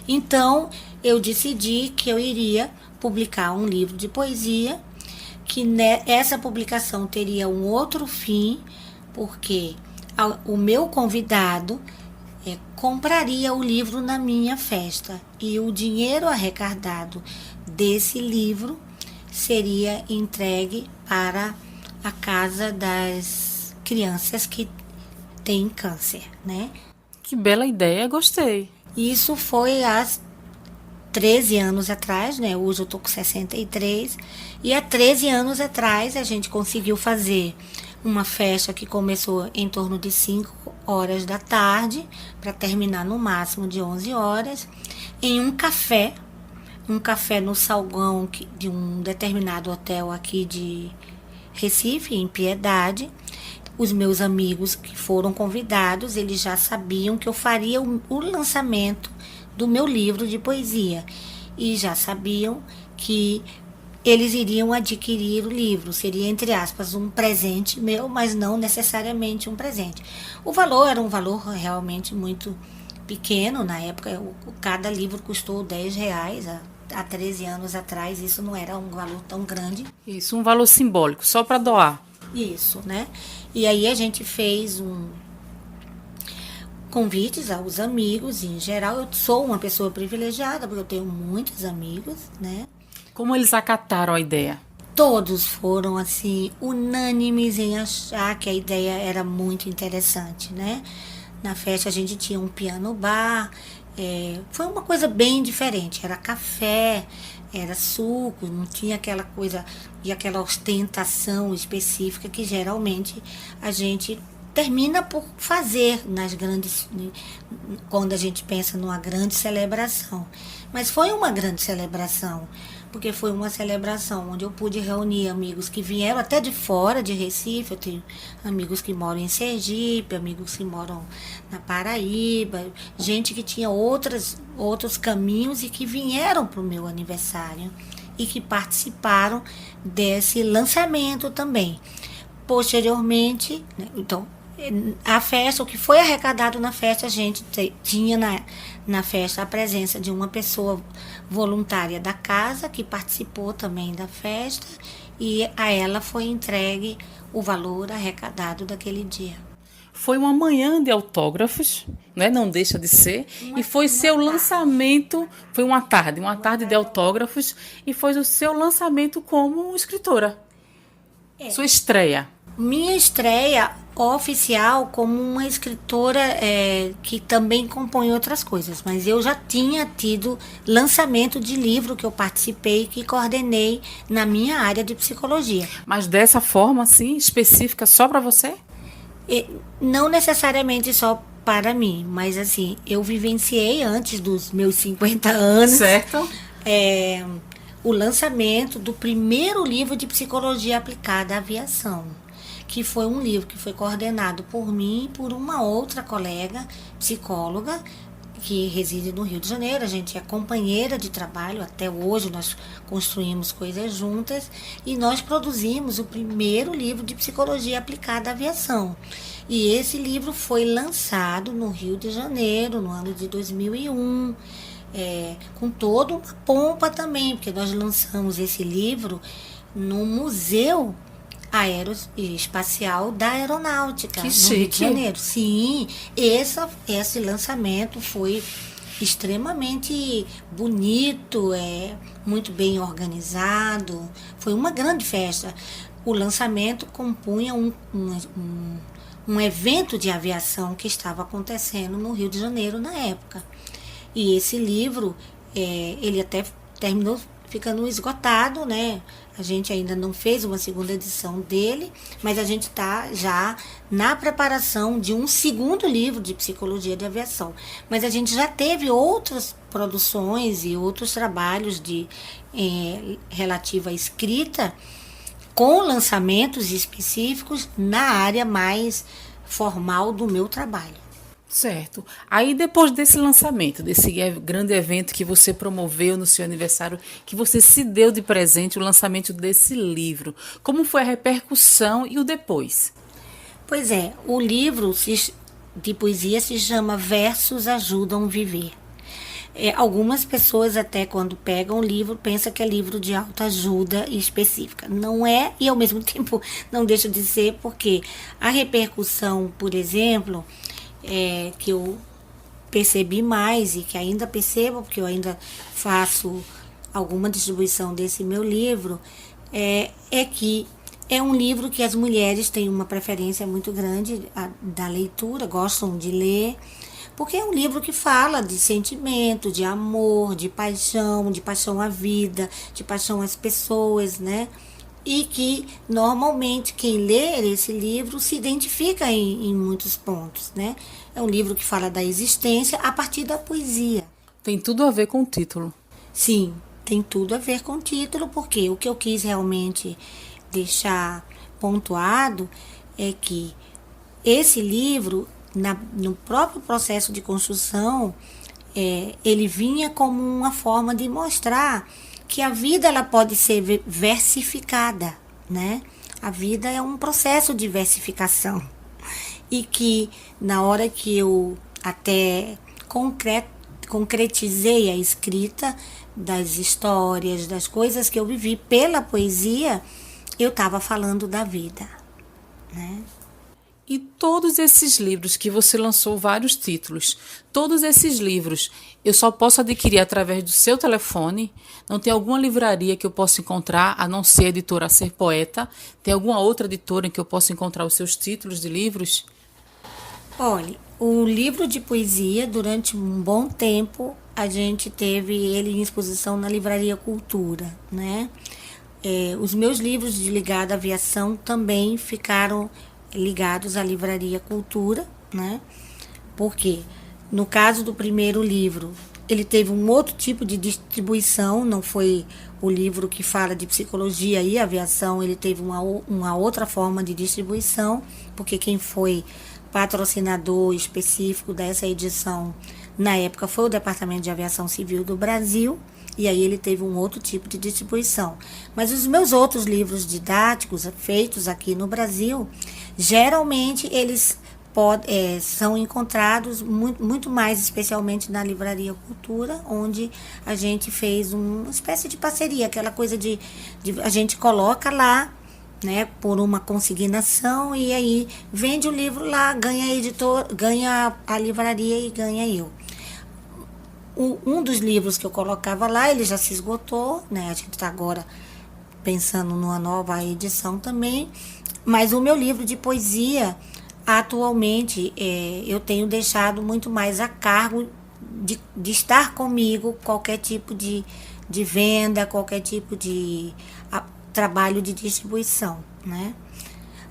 S2: Então, eu decidi que eu iria publicar um livro de poesia, que essa publicação teria um outro fim, porque o meu convidado compraria o livro na minha festa e o dinheiro arrecadado desse livro seria entregue para a casa das crianças que têm câncer, né?
S1: Que bela ideia, gostei.
S2: Isso foi há 13 anos atrás, né? Hoje eu tô com 63. E há 13 anos atrás a gente conseguiu fazer uma festa que começou em torno de 5 horas da tarde, para terminar no máximo de 11 horas, em um café no salão de um determinado hotel aqui de Recife, em Piedade. Os meus amigos que foram convidados, eles já sabiam que eu faria o lançamento do meu livro de poesia e já sabiam que eles iriam adquirir o livro. Seria, entre aspas, um presente meu, mas não necessariamente um presente. O valor era um valor realmente muito pequeno. Na época, cada livro custou R$10. Há 13 anos atrás, isso não era um valor tão grande.
S1: Isso, um valor simbólico, só para doar.
S2: Isso, né? E aí a gente fez convites aos amigos, e em geral eu sou uma pessoa privilegiada, porque eu tenho muitos amigos, né?
S1: Como eles acataram a ideia?
S2: Todos foram, assim, unânimes em achar que a ideia era muito interessante, né? Na festa a gente tinha um piano bar, foi uma coisa bem diferente, era café, era suco, não tinha aquela coisa e aquela ostentação específica que geralmente a gente termina por fazer quando a gente pensa numa grande celebração. Mas foi uma grande celebração, porque foi uma celebração onde eu pude reunir amigos que vieram até de fora de Recife. Eu tenho amigos que moram em Sergipe, amigos que moram na Paraíba, gente que tinha outros caminhos e que vieram para o meu aniversário e que participaram desse lançamento também. Posteriormente, né, então, a festa, o que foi arrecadado na festa, a gente tinha na festa a presença de uma pessoa voluntária da casa que participou também da festa e a ela foi entregue o valor arrecadado daquele dia.
S1: Foi uma manhã de autógrafos, né? Não deixa de ser, e foi seu lançamento, foi uma tarde de autógrafos, e foi o seu lançamento como escritora. Sua estreia.
S2: Minha estreia oficial como uma escritora que também compõe outras coisas, mas eu já tinha tido lançamento de livro que eu participei, que coordenei na minha área de psicologia.
S1: Mas dessa forma, assim, específica, só para você?
S2: Não necessariamente só para mim, mas assim, eu vivenciei antes dos meus 50 anos.
S1: Certo.
S2: O lançamento do primeiro livro de psicologia aplicada à aviação, que foi um livro que foi coordenado por mim e por uma outra colega psicóloga que reside no Rio de Janeiro. A gente é companheira de trabalho, até hoje nós construímos coisas juntas e nós produzimos o primeiro livro de psicologia aplicada à aviação. E esse livro foi lançado no Rio de Janeiro no ano de 2001, com toda uma pompa também, porque nós lançamos esse livro no Museu Aeroespacial da Aeronáutica,
S1: que
S2: no
S1: chique.
S2: Rio de Janeiro. Sim, esse lançamento foi extremamente bonito, muito bem organizado, foi uma grande festa. O lançamento compunha um evento de aviação que estava acontecendo no Rio de Janeiro na época. E esse livro, ele até terminou ficando esgotado, né? A gente ainda não fez uma segunda edição dele, mas a gente está já na preparação de um segundo livro de psicologia de aviação. Mas a gente já teve outras produções e outros trabalhos relativo à escrita com lançamentos específicos na área mais formal do meu trabalho.
S1: Certo. Aí depois desse lançamento, desse grande evento que você promoveu no seu aniversário, que você se deu de presente o lançamento desse livro, como foi a repercussão e o depois?
S2: Pois o livro de poesia se chama Versos Ajudam Viver. Algumas pessoas até quando pegam o livro pensam que é livro de autoajuda específica. Não é, e ao mesmo tempo não deixa de ser, porque a repercussão, por exemplo, que eu percebi mais e que ainda percebo, porque eu ainda faço alguma distribuição desse meu livro, é que é um livro que as mulheres têm uma preferência muito grande da leitura, gostam de ler, porque é um livro que fala de sentimento, de amor, de paixão à vida, de paixão às pessoas, né? E que normalmente quem lê esse livro se identifica em muitos pontos, né? É um livro que fala da existência a partir da poesia.
S1: Tem tudo a ver com o título.
S2: Sim, tem tudo a ver com o título, porque o que eu quis realmente deixar pontuado é que esse livro, no próprio processo de construção, ele vinha como uma forma de mostrar que a vida ela pode ser versificada, né? A vida é um processo de versificação e que na hora que eu até concretizei a escrita das histórias, das coisas que eu vivi pela poesia, eu estava falando da vida, né?
S1: E todos esses livros que você lançou vários títulos, todos esses livros eu só posso adquirir através do seu telefone? Não tem alguma livraria que eu possa encontrar, a não ser a editora Ser Poeta? Tem alguma outra editora em que eu possa encontrar os seus títulos de livros?
S2: Olha, o livro de poesia, durante um bom tempo, a gente teve ele em exposição na Livraria Cultura, né? Os meus livros ligados à aviação também ficaram ligados à Livraria Cultura, né? Porque no caso do primeiro livro, ele teve um outro tipo de distribuição, não foi o livro que fala de psicologia e aviação, ele teve uma outra forma de distribuição, porque quem foi patrocinador específico dessa edição na época foi o Departamento de Aviação Civil do Brasil, e aí ele teve um outro tipo de distribuição. Mas os meus outros livros didáticos feitos aqui no Brasil, geralmente eles são encontrados muito mais especialmente na Livraria Cultura, onde a gente fez uma espécie de parceria, aquela coisa de a gente coloca lá, né, por uma consignação, e aí vende o livro lá, ganha editor, ganha a livraria e ganha eu. Um dos livros que eu colocava lá, ele já se esgotou, né? A gente está agora pensando numa nova edição também, mas o meu livro de poesia, atualmente, eu tenho deixado muito mais a cargo de estar comigo qualquer tipo de venda, qualquer tipo de trabalho de distribuição, né?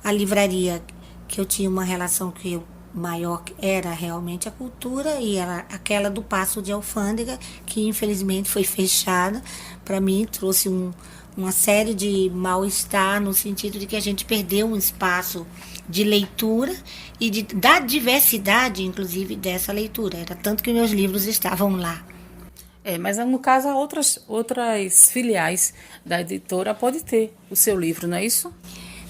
S2: A livraria que eu tinha uma relação que eu maior era realmente a Cultura, e aquela do Paço de Alfândega, que infelizmente foi fechada. Para mim trouxe uma série de mal-estar, no sentido de que a gente perdeu um espaço de leitura e da diversidade, inclusive, dessa leitura. Era tanto que meus livros estavam lá.
S1: Mas no caso, outras filiais da editora pode ter o seu livro, não é isso?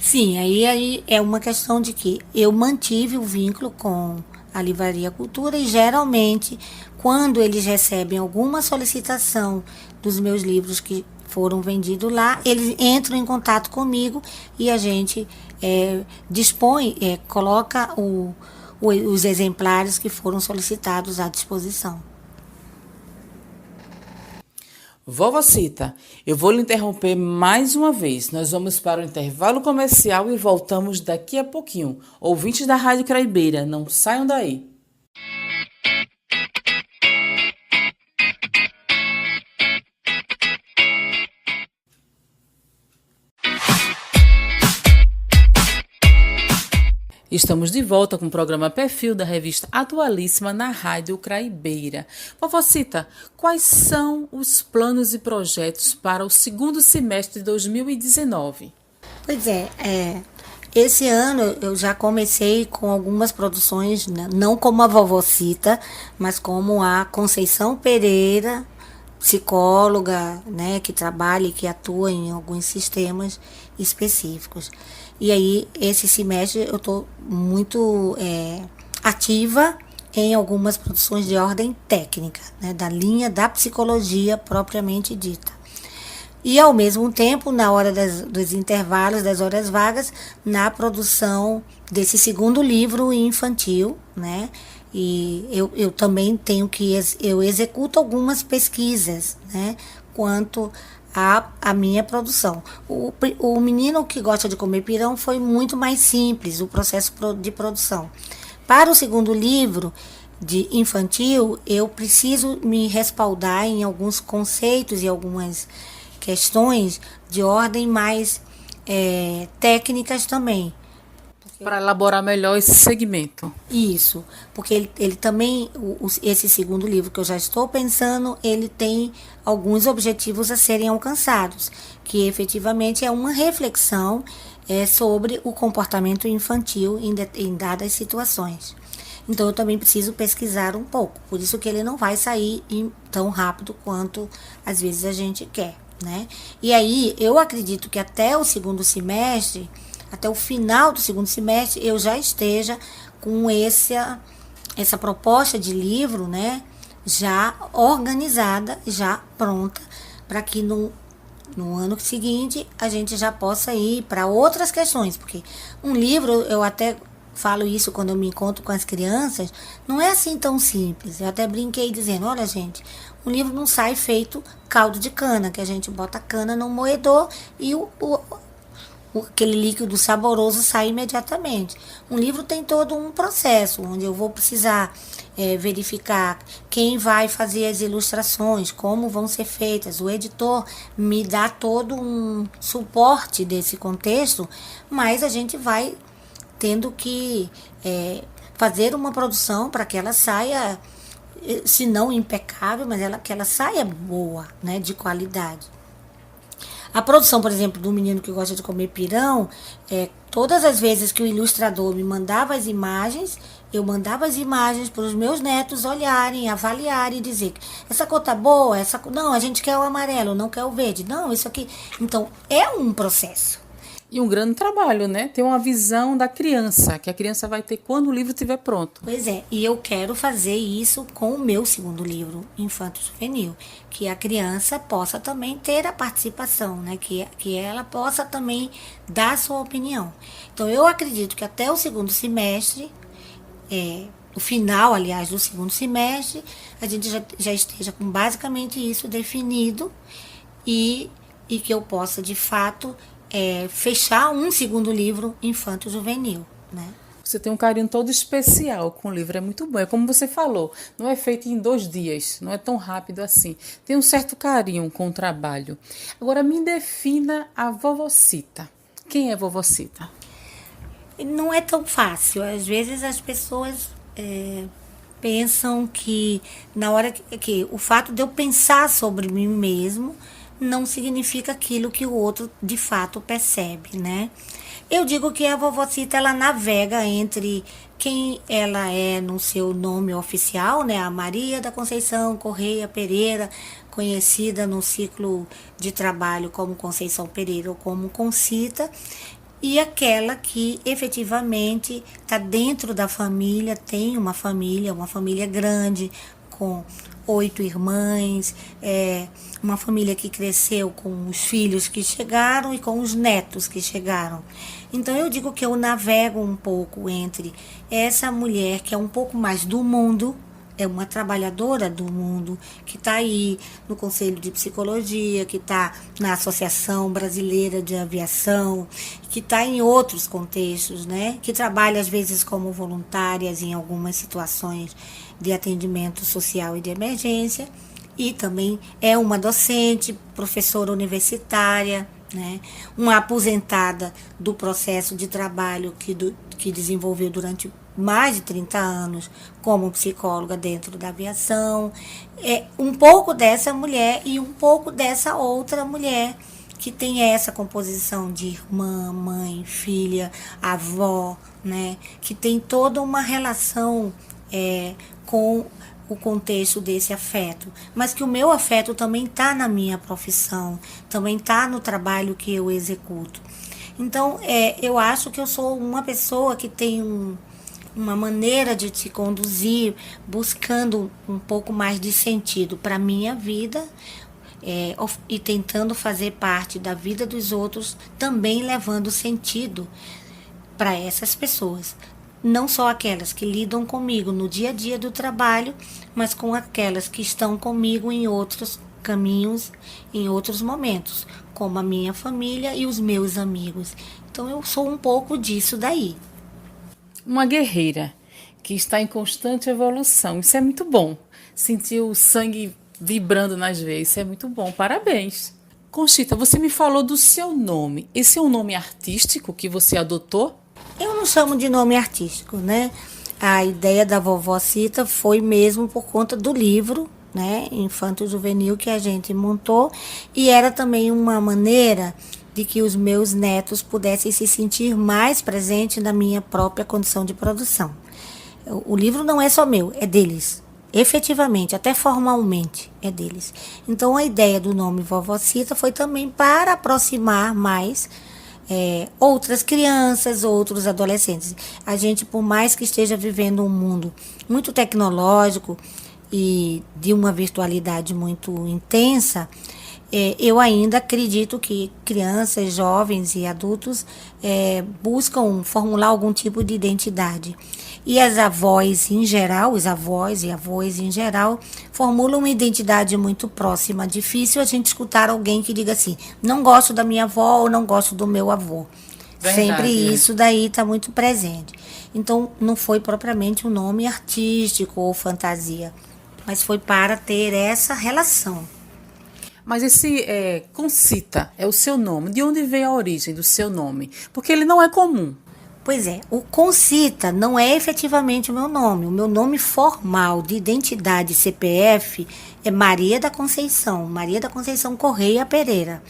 S2: Sim, aí é uma questão de que eu mantive o vínculo com a Livraria Cultura, e geralmente, quando eles recebem alguma solicitação dos meus livros que foram vendidos lá, eles entram em contato comigo e a gente coloca os exemplares que foram solicitados à disposição.
S1: Vovó Cita, eu vou lhe interromper mais uma vez. Nós vamos para o intervalo comercial e voltamos daqui a pouquinho. Ouvintes da Rádio Craibeira, não saiam daí. Estamos de volta com o programa Perfil da revista Atualíssima na Rádio Craibeira. Vovó Cita, quais são os planos e projetos para o segundo semestre de 2019?
S2: Pois esse ano eu já comecei com algumas produções, né? Não como a Vovó Cita, mas como a Conceição Pereira, psicóloga, né, que trabalha e que atua em alguns sistemas específicos. E aí, esse semestre eu estou muito ativa em algumas produções de ordem técnica, né, da linha da psicologia propriamente dita. E, ao mesmo tempo, na hora dos intervalos, das horas vagas, na produção desse segundo livro infantil, né? E eu também eu executo algumas pesquisas, né? Quanto à minha produção. O Menino que Gosta de Comer Pirão foi muito mais simples, o processo de produção. Para o segundo livro, de infantil, eu preciso me respaldar em alguns conceitos e algumas questões de ordem mais técnicas também.
S1: Para elaborar melhor esse segmento.
S2: Isso, porque ele também, esse segundo livro que eu já estou pensando, ele tem alguns objetivos a serem alcançados, que efetivamente é uma reflexão sobre o comportamento infantil em dadas situações. Então eu também preciso pesquisar um pouco, por isso que ele não vai sair tão rápido quanto às vezes a gente quer, né? E aí eu acredito que até o segundo semestre, até o final do segundo semestre, eu já esteja com essa proposta de livro, né, já organizada, já pronta, para que no ano seguinte a gente já possa ir para outras questões, porque um livro, eu até falo isso quando eu me encontro com as crianças, não é assim tão simples. Eu até brinquei dizendo, olha gente, um livro não sai feito caldo de cana, que a gente bota a cana no moedor e aquele líquido saboroso sai imediatamente. Um livro tem todo um processo, onde eu vou precisar verificar quem vai fazer as ilustrações, como vão ser feitas. O editor me dá todo um suporte desse contexto, mas a gente vai tendo que fazer uma produção para que ela saia, se não impecável, mas que ela saia boa, né, de qualidade. A produção, por exemplo, do Menino que Gosta de Comer Pirão, todas as vezes que o ilustrador me mandava as imagens, eu mandava as imagens para os meus netos olharem, avaliarem e dizer: essa cor tá boa, não, a gente quer o amarelo, não quer o verde, não, isso aqui. Então, é um processo.
S1: E um grande trabalho, né? Ter uma visão da criança, que a criança vai ter quando o livro estiver pronto.
S2: Pois é, e eu quero fazer isso com o meu segundo livro, Infanto Juvenil, que a criança possa também ter a participação, né? Que ela possa também dar a sua opinião. Então, eu acredito que até o segundo semestre, o final, aliás, do segundo semestre, a gente já esteja com basicamente isso definido e que eu possa, de fato, fechar um segundo livro infanto-juvenil, né?
S1: Você tem um carinho todo especial com o livro, é muito bom. É como você falou, não é feito em 2 dias, não é tão rápido assim. Tem um certo carinho com o trabalho. Agora, me defina a Vovocita. Quem é Vovocita?
S2: Não é tão fácil. Às vezes as pessoas pensam que na hora que o fato de eu pensar sobre mim mesmo não significa aquilo que o outro de fato percebe, né? Eu digo que a Vovocita, ela navega entre quem ela é no seu nome oficial, né? A Maria da Conceição Correia Pereira, conhecida no ciclo de trabalho como Conceição Pereira ou como Concita, e aquela que efetivamente está dentro da família, tem uma família grande, com 8 irmãs, uma família que cresceu com os filhos que chegaram e com os netos que chegaram. Então eu digo que eu navego um pouco entre essa mulher que é um pouco mais do mundo, é uma trabalhadora do mundo, que está aí no Conselho de Psicologia, que está na Associação Brasileira de Aviação, que está em outros contextos, né? Que trabalha às vezes como voluntárias em algumas situações de atendimento social e de emergência, e também é uma docente, professora universitária, né? Uma aposentada do processo de trabalho que desenvolveu durante mais de 30 anos como psicóloga dentro da aviação. É um pouco dessa mulher e um pouco dessa outra mulher que tem essa composição de irmã, mãe, filha, avó, né? Que tem toda uma relação com o contexto desse afeto, mas que o meu afeto também está na minha profissão, também está no trabalho que eu executo. Então, eu acho que eu sou uma pessoa que tem uma maneira de te conduzir, buscando um pouco mais de sentido para a minha vida, e tentando fazer parte da vida dos outros, também levando sentido para essas pessoas. Não só aquelas que lidam comigo no dia a dia do trabalho, mas com aquelas que estão comigo em outros caminhos, em outros momentos, como a minha família e os meus amigos. Então eu sou um pouco disso daí.
S1: Uma guerreira que está em constante evolução. Isso é muito bom. Sentir o sangue vibrando nas veias, isso é muito bom. Parabéns. Conchita, você me falou do seu nome. Esse é um nome artístico que você adotou?
S2: Eu não chamo de nome artístico, né? A ideia da vovó Cita foi mesmo por conta do livro, né, infanto-juvenil que a gente montou, e era também uma maneira de que os meus netos pudessem se sentir mais presentes na minha própria condição de produção. O livro não é só meu, é deles. Efetivamente, até formalmente, é deles. Então, a ideia do nome Vovó Cita foi também para aproximar mais outras crianças, outros adolescentes. A gente, por mais que esteja vivendo um mundo muito tecnológico e de uma virtualidade muito intensa, eu ainda acredito que crianças, jovens e adultos buscam formular algum tipo de identidade. E as avós em geral, os avós e avós em geral, formulam uma identidade muito próxima. Difícil a gente escutar alguém que diga assim, não gosto da minha avó ou não gosto do meu avô. Verdade. Sempre isso daí está muito presente. Então, não foi propriamente um nome artístico ou fantasia, mas foi para ter essa relação.
S1: Mas esse Concita é o seu nome. De onde veio a origem do seu nome? Porque ele não é comum.
S2: Pois é, o Concita não é efetivamente o meu nome. O meu nome formal de identidade CPF é Maria da Conceição Correia Pereira.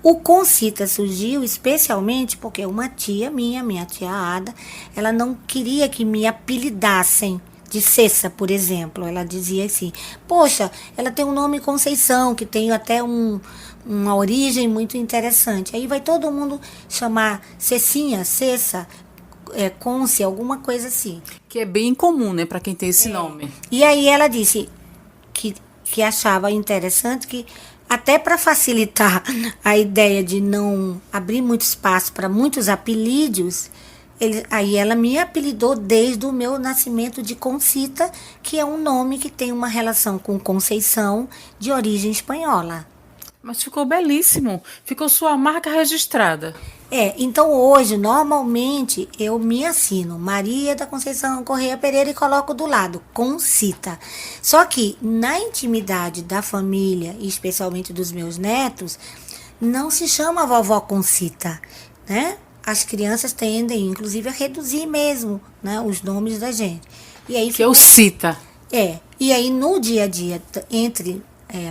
S2: O Concita surgiu especialmente porque uma tia minha tia Ada, ela não queria que me apelidassem de Cessa, por exemplo. Ela dizia assim, poxa, ela tem um nome Conceição, que tem até uma origem muito interessante. Aí vai todo mundo chamar Cecinha, Cessa, Côncia, alguma coisa assim.
S1: Que é bem incomum, né, para quem tem esse nome.
S2: E aí ela disse que achava interessante que, até para facilitar a ideia de não abrir muito espaço para muitos apelídios, aí ela me apelidou desde o meu nascimento de Concita, que é um nome que tem uma relação com Conceição, de origem espanhola.
S1: Mas ficou belíssimo. Ficou sua marca registrada.
S2: Então hoje, normalmente, eu me assino Maria da Conceição Correia Pereira e coloco do lado, Concita. Só que, na intimidade da família, e especialmente dos meus netos, não se chama vovó Concita, né? As crianças tendem, inclusive, a reduzir mesmo, né, os nomes da gente. E aí
S1: que é o Cita.
S2: E aí no dia a dia, entre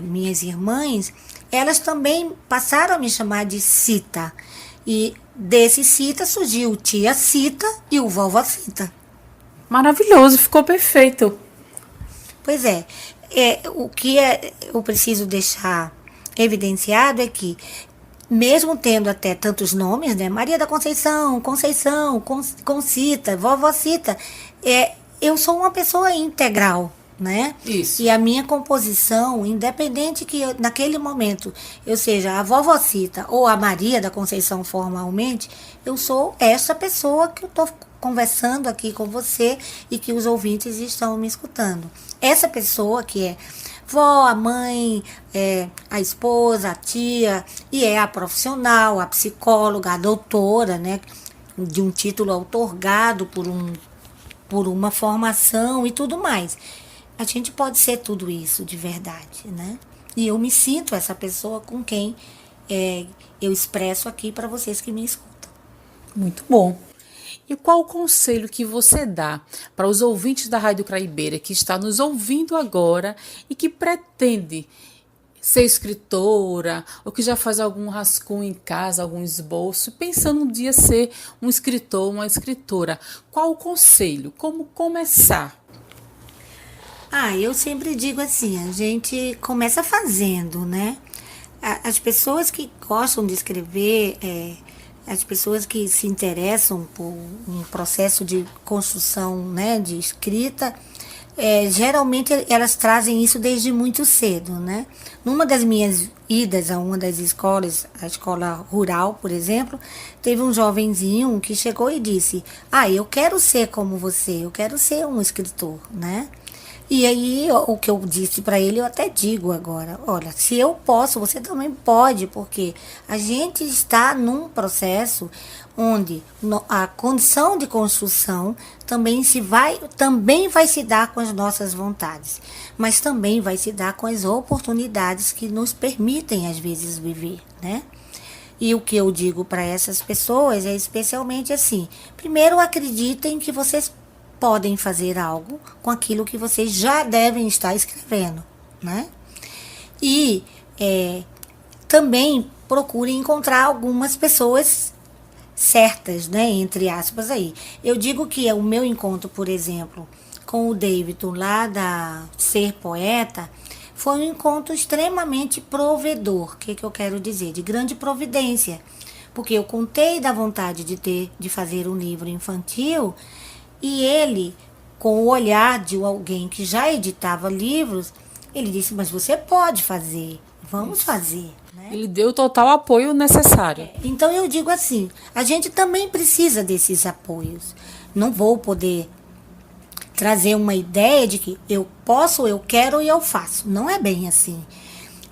S2: minhas irmãs, elas também passaram a me chamar de Cita. E desse Cita surgiu tia Cita e o vovó Cita.
S1: Maravilhoso, ficou perfeito.
S2: Pois é. O que eu preciso deixar evidenciado é que, mesmo tendo até tantos nomes, né? Maria da Conceição, Concita, vovó Cita, eu sou uma pessoa integral, né?
S1: Isso.
S2: E a minha composição, independente que naquele momento eu seja a vovó Cita ou a Maria da Conceição formalmente, eu sou essa pessoa que eu estou conversando aqui com você e que os ouvintes estão me escutando. Essa pessoa que é vó, a mãe, a esposa, a tia, e é a profissional, a psicóloga, a doutora, né? De um título outorgado por uma formação e tudo mais. A gente pode ser tudo isso de verdade, né? E eu me sinto essa pessoa com quem eu expresso aqui para vocês que me escutam.
S1: Muito bom. E qual o conselho que você dá para os ouvintes da Rádio Craibeira que está nos ouvindo agora e que pretende ser escritora ou que já faz algum rascunho em casa, algum esboço, pensando um dia ser um escritor, uma escritora? Qual o conselho? Como começar?
S2: Eu sempre digo assim, a gente começa fazendo, né? As pessoas que gostam de escrever, as pessoas que se interessam por um processo de construção, né, de escrita, geralmente elas trazem isso desde muito cedo, né? Numa das minhas idas a uma das escolas, a escola rural, por exemplo, teve um jovenzinho que chegou e disse: eu quero ser como você, eu quero ser um escritor, né? E aí, o que eu disse para ele, eu até digo agora: olha, se eu posso, você também pode, porque a gente está num processo onde a condição de construção também vai se dar com as nossas vontades, mas também vai se dar com as oportunidades que nos permitem, às vezes, viver, né? E o que eu digo para essas pessoas é especialmente assim: primeiro, acreditem que vocês podem fazer algo com aquilo que vocês já devem estar escrevendo, né? E também procurem encontrar algumas pessoas certas, né? Entre aspas aí. Eu digo que o meu encontro, por exemplo, com o Davidson lá da Ser Poeta foi um encontro extremamente provedor. O que eu quero dizer? De grande providência. Porque eu contei da vontade de fazer um livro infantil. E ele, com o olhar de alguém que já editava livros, ele disse: mas você pode fazer, vamos fazer. Né?
S1: Ele deu o total apoio necessário.
S2: Então eu digo assim, a gente também precisa desses apoios. Não vou poder trazer uma ideia de que eu posso, eu quero e eu faço. Não é bem assim.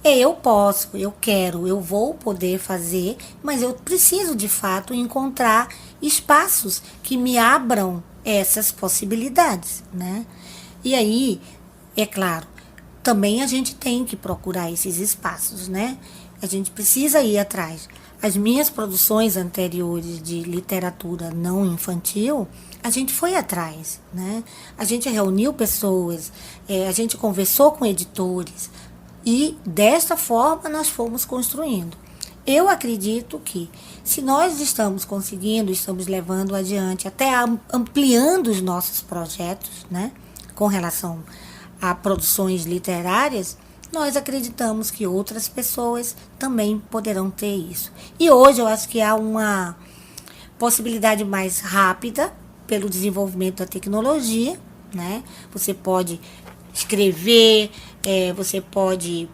S2: Eu posso, eu quero, eu vou poder fazer, mas eu preciso de fato encontrar espaços que me abram essas possibilidades, né? E aí, é claro, também a gente tem que procurar esses espaços, né? A gente precisa ir atrás. As minhas produções anteriores de literatura não infantil, a gente foi atrás, né? A gente reuniu pessoas, a gente conversou com editores e desta forma nós fomos construindo. Eu acredito que, se nós estamos conseguindo, estamos levando adiante, até ampliando os nossos projetos, né, com relação a produções literárias, nós acreditamos que outras pessoas também poderão ter isso. E hoje eu acho que há uma possibilidade mais rápida pelo desenvolvimento da tecnologia, né? Você pode escrever, você pode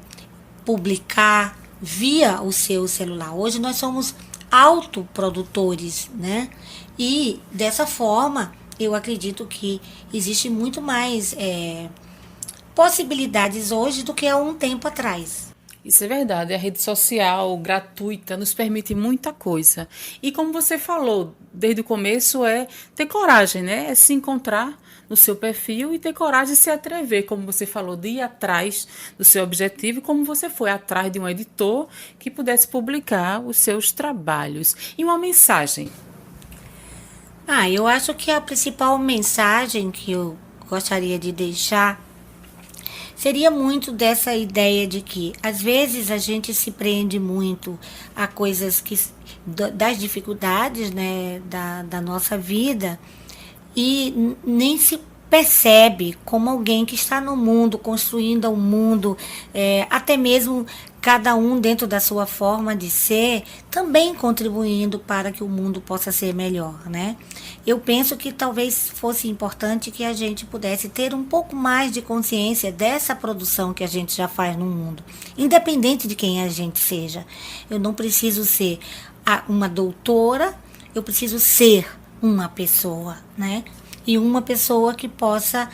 S2: publicar via o seu celular. Hoje nós somos autoprodutores, né? E dessa forma, eu acredito que existe muito mais possibilidades hoje do que há um tempo atrás.
S1: Isso é verdade. A rede social gratuita nos permite muita coisa. E como você falou desde o começo, é ter coragem, né? É se encontrar no seu perfil e ter coragem de se atrever, como você falou, de ir atrás do seu objetivo, como você foi atrás de um editor que pudesse publicar os seus trabalhos. E uma mensagem?
S2: Eu acho que a principal mensagem que eu gostaria de deixar seria muito dessa ideia de que, às vezes, a gente se prende muito a coisas das dificuldades, né, da nossa vida e nem se percebe como alguém que está no mundo, construindo um mundo, até mesmo cada um dentro da sua forma de ser, também contribuindo para que o mundo possa ser melhor, né? Eu penso que talvez fosse importante que a gente pudesse ter um pouco mais de consciência dessa produção que a gente já faz no mundo, independente de quem a gente seja. Eu não preciso ser uma doutora, eu preciso ser uma pessoa, né? E uma pessoa que possa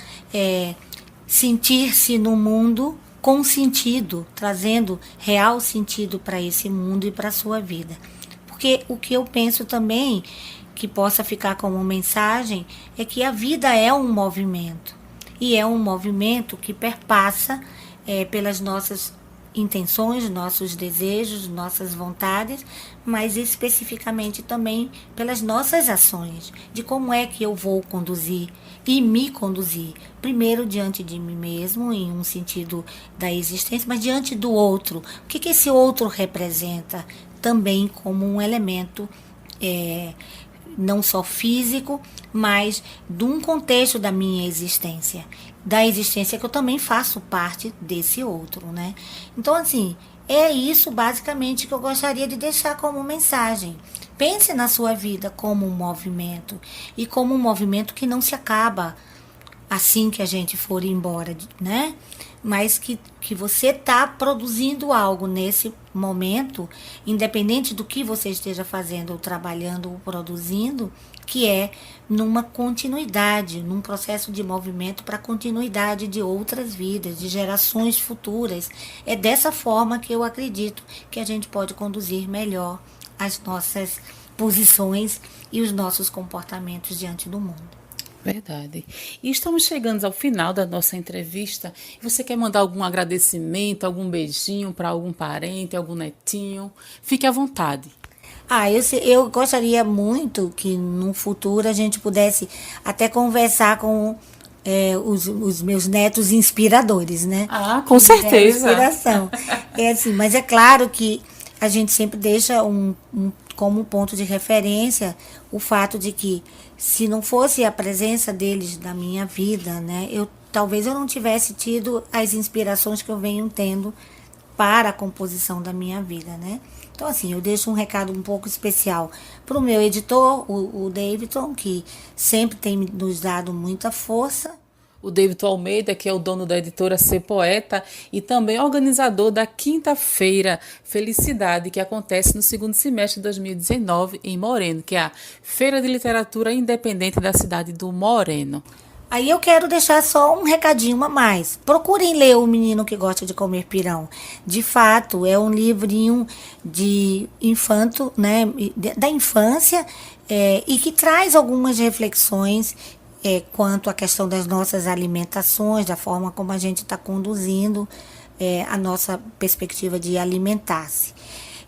S2: sentir-se no mundo com sentido, trazendo real sentido para esse mundo e para a sua vida. Porque o que eu penso também, que possa ficar como mensagem, é que a vida é um movimento. E é um movimento que perpassa pelas nossas intenções, nossos desejos, nossas vontades, mas especificamente também pelas nossas ações, de como é que eu vou conduzir e me conduzir, primeiro diante de mim mesmo, em um sentido da existência, mas diante do outro. O que esse outro representa também como um elemento não só físico, mas de um contexto da minha existência, da existência que eu também faço parte desse outro, né? Então, assim, é isso basicamente que eu gostaria de deixar como mensagem. Pense na sua vida como um movimento e como um movimento que não se acaba assim que a gente for embora, né? Mas que você está produzindo algo nesse momento, independente do que você esteja fazendo, ou trabalhando, ou produzindo, que é numa continuidade, num processo de movimento para a continuidade de outras vidas, de gerações futuras. É dessa forma que eu acredito que a gente pode conduzir melhor as nossas posições e os nossos comportamentos diante do mundo.
S1: Verdade. E estamos chegando ao final da nossa entrevista. Você quer mandar algum agradecimento, algum beijinho para algum parente, algum netinho? Fique à vontade.
S2: Eu gostaria muito que no futuro a gente pudesse até conversar com os meus netos inspiradores, né?
S1: Com certeza.
S2: Inspiração. Assim, mas é claro que a gente sempre deixa como ponto de referência o fato de que, se não fosse a presença deles na minha vida, né, talvez eu não tivesse tido as inspirações que eu venho tendo para a composição da minha vida, né? Então, assim, eu deixo um recado um pouco especial para o meu editor, o Davidson, que sempre tem nos dado muita força.
S1: O Davidson Almeida, que é o dono da editora Ser Poeta e também organizador da Quinta-feira Felicidade, que acontece no segundo semestre de 2019 em Moreno, que é a Feira de Literatura Independente da cidade do Moreno.
S2: Aí eu quero deixar só um recadinho a mais. Procurem ler O Menino que Gosta de Comer Pirão. De fato, é um livrinho de infanto, né, da infância, e que traz algumas reflexões quanto à questão das nossas alimentações, da forma como a gente está conduzindo a nossa perspectiva de alimentar-se.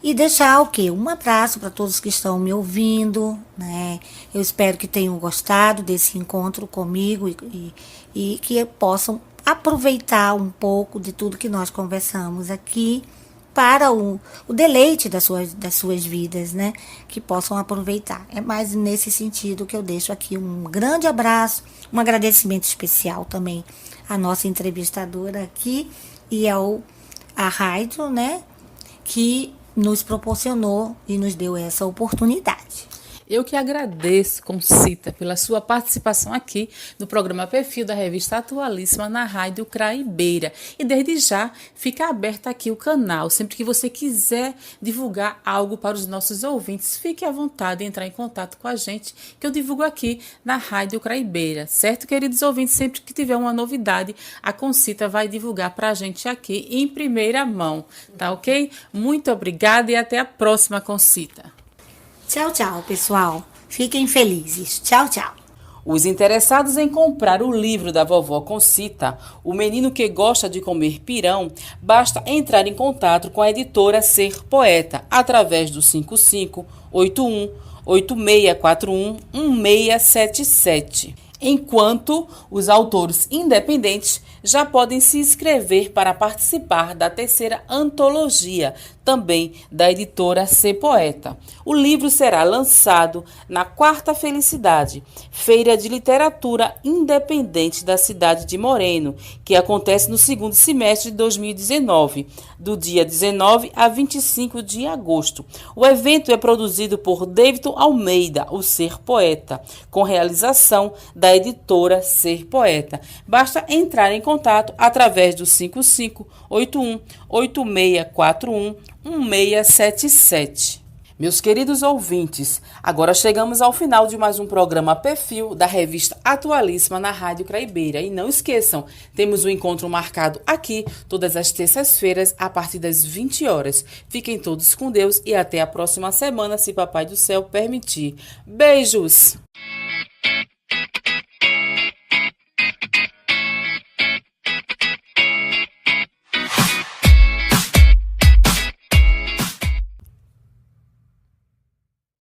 S2: E deixar o quê? Um abraço para todos que estão me ouvindo, né? Eu espero que tenham gostado desse encontro comigo e que possam aproveitar um pouco de tudo que nós conversamos aqui para o deleite das suas vidas, né? Que possam aproveitar. É mais nesse sentido que eu deixo aqui um grande abraço, um agradecimento especial também à nossa entrevistadora aqui e à rádio, né? Que nos proporcionou e nos deu essa oportunidade.
S1: Eu que agradeço, Concita, pela sua participação aqui no programa Perfil da revista Atualíssima na Rádio Craibeira. E desde já fica aberto aqui o canal. Sempre que você quiser divulgar algo para os nossos ouvintes, fique à vontade de entrar em contato com a gente, que eu divulgo aqui na Rádio Craibeira. Certo, queridos ouvintes? Sempre que tiver uma novidade, a Concita vai divulgar para a gente aqui em primeira mão. Tá ok? Muito obrigada e até a próxima, Concita.
S2: Tchau, tchau, pessoal. Fiquem felizes. Tchau, tchau.
S1: Os interessados em comprar o livro da vovó Concita, O Menino que Gosta de Comer Pirão, basta entrar em contato com a editora Ser Poeta através do 5581 8641 1677. Enquanto os autores independentes já podem se inscrever para participar da terceira antologia, também da editora Ser Poeta. O livro será lançado na Quarta Felicidade, Feira de Literatura Independente da cidade de Moreno, que acontece no segundo semestre de 2019, do dia 19 a 25 de agosto. O evento é produzido por Davidson Almeida, o Ser Poeta, com realização da editora Ser Poeta. Basta entrar em contato através do 5581 8641 1677. Meus queridos ouvintes, agora chegamos ao final de mais um programa Perfil da revista Atualíssima na Rádio Craibeira. E não esqueçam, temos um encontro marcado aqui todas as terças-feiras a partir das 20 horas. Fiquem todos com Deus e até a próxima semana, se Papai do Céu permitir. Beijos!